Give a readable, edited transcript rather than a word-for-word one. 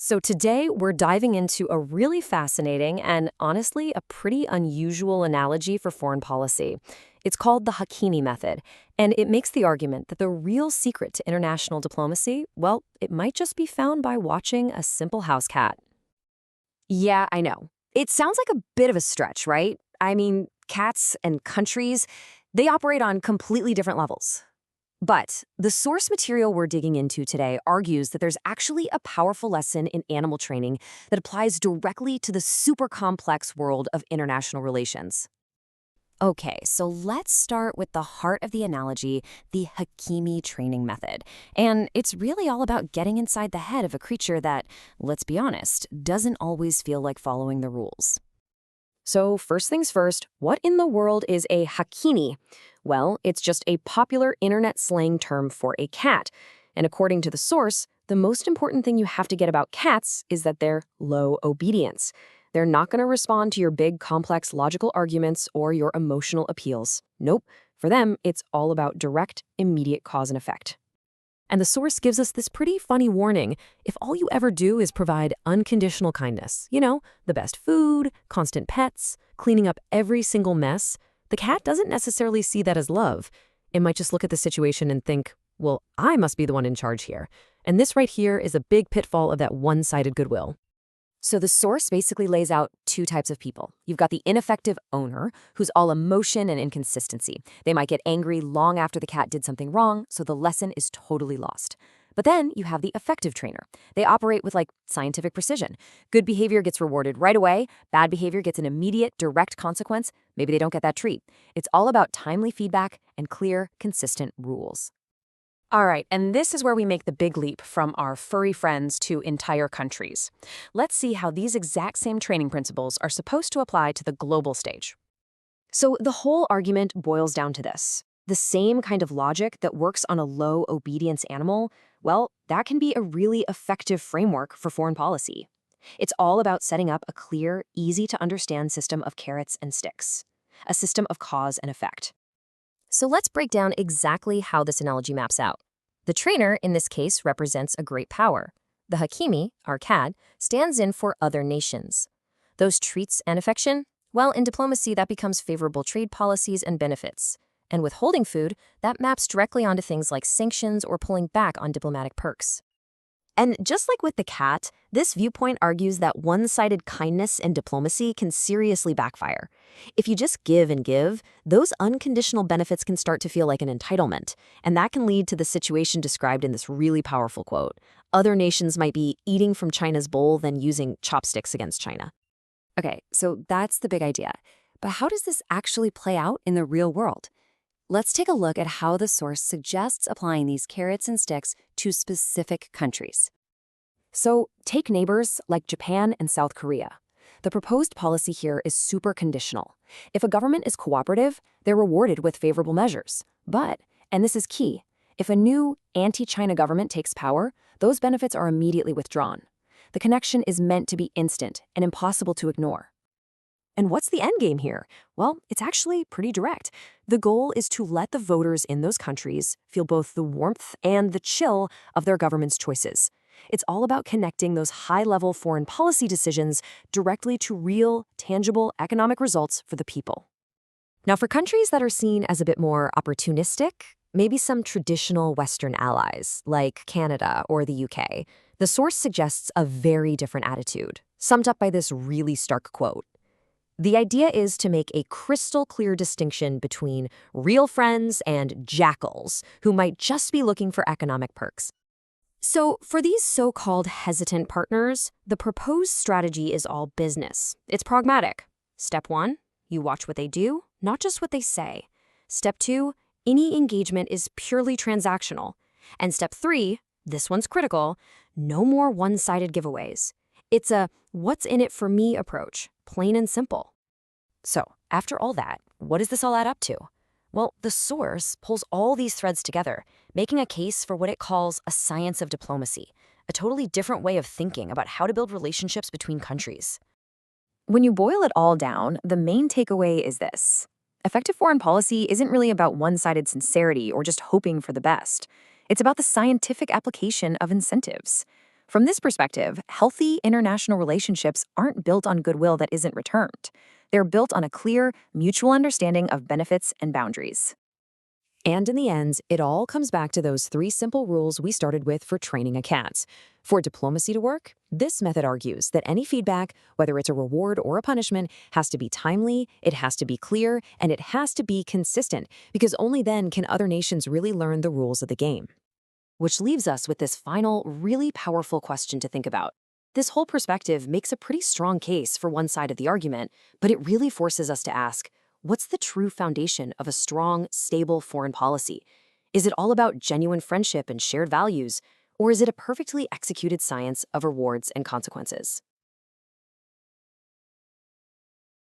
So today we're diving into a really fascinating and honestly a pretty unusual analogy for foreign policy. It's called the Hakimi Method, and it makes the argument that the real secret to international diplomacy, well, it might just be found by watching a simple house cat. Yeah, I know. It sounds like a bit of a stretch, right? I mean, cats and countries, they operate on completely different levels. But the source material we're digging into today argues that there's actually a powerful lesson in animal training that applies directly to the super complex world of international relations. Okay, so let's start with the heart of the analogy, the Hakimi training method. And it's really all about getting inside the head of a creature that, let's be honest, doesn't always feel like following the rules. So, first things first, what in the world is a Hakimi? Well, it's just a popular internet slang term for a cat. And according to the source, the most important thing you have to get about cats is that they're low obedience. They're not going to respond to your big, complex logical arguments or your emotional appeals. Nope. For them, it's all about direct, immediate cause and effect. And the source gives us this pretty funny warning. If all you ever do is provide unconditional kindness, the best food, constant pets, cleaning up every single mess, the cat doesn't necessarily see that as love. It might just look at the situation and think, well, I must be the one in charge here. And this right here is a big pitfall of that one-sided goodwill. So the source basically lays out two types of people. You've got the ineffective owner, who's all emotion and inconsistency. They might get angry long after the cat did something wrong, so the lesson is totally lost. But then you have the effective trainer. They operate with scientific precision. Good behavior gets rewarded right away. Bad behavior gets an immediate, direct consequence. Maybe they don't get that treat. It's all about timely feedback and clear, consistent rules. All right, and this is where we make the big leap from our furry friends to entire countries. Let's see how these exact same training principles are supposed to apply to the global stage. So the whole argument boils down to this. The same kind of logic that works on a low obedience animal, well, that can be a really effective framework for foreign policy. It's all about setting up a clear, easy to understand system of carrots and sticks, a system of cause and effect. So let's break down exactly how this analogy maps out. The trainer, in this case, represents a great power. The Hakimi, our cat, stands in for other nations. Those treats and affection? Well, in diplomacy, that becomes favorable trade policies and benefits. And withholding food, that maps directly onto things like sanctions or pulling back on diplomatic perks. And just like with the cat, this viewpoint argues that one-sided kindness in diplomacy can seriously backfire. If you just give and give, those unconditional benefits can start to feel like an entitlement, and that can lead to the situation described in this really powerful quote. Other nations might be eating from China's bowl than using chopsticks against China. Okay, so that's the big idea. But how does this actually play out in the real world? Let's take a look at how the source suggests applying these carrots and sticks to specific countries. So take neighbors like Japan and South Korea. The proposed policy here is super conditional. If a government is cooperative, they're rewarded with favorable measures. But, and this is key, if a new anti-China government takes power, those benefits are immediately withdrawn. The connection is meant to be instant and impossible to ignore. And what's the end game here? Well, it's actually pretty direct. The goal is to let the voters in those countries feel both the warmth and the chill of their government's choices. It's all about connecting those high-level foreign policy decisions directly to real, tangible economic results for the people. Now, for countries that are seen as a bit more opportunistic, maybe some traditional Western allies, like Canada or the UK, the source suggests a very different attitude, summed up by this really stark quote. The idea is to make a crystal clear distinction between real friends and jackals who might just be looking for economic perks. So for these so-called hesitant partners, the proposed strategy is all business. It's pragmatic. Step 1, you watch what they do, not just what they say. Step 2, any engagement is purely transactional. And step 3, this one's critical, no more one-sided giveaways. It's a what's in it for me approach, plain and simple. So, after all that, what does this all add up to? Well, the source pulls all these threads together, making a case for what it calls a science of diplomacy, a totally different way of thinking about how to build relationships between countries. When you boil it all down, the main takeaway is this. Effective foreign policy isn't really about one-sided sincerity or just hoping for the best. It's about the scientific application of incentives. From this perspective, healthy international relationships aren't built on goodwill that isn't returned. They're built on a clear, mutual understanding of benefits and boundaries. And in the end, it all comes back to those 3 simple rules we started with for training a cat. For diplomacy to work, this method argues that any feedback, whether it's a reward or a punishment, has to be timely, it has to be clear, and it has to be consistent, because only then can other nations really learn the rules of the game. Which leaves us with this final, really powerful question to think about. This whole perspective makes a pretty strong case for one side of the argument, but it really forces us to ask, what's the true foundation of a strong, stable foreign policy? Is it all about genuine friendship and shared values, or is it a perfectly executed science of rewards and consequences?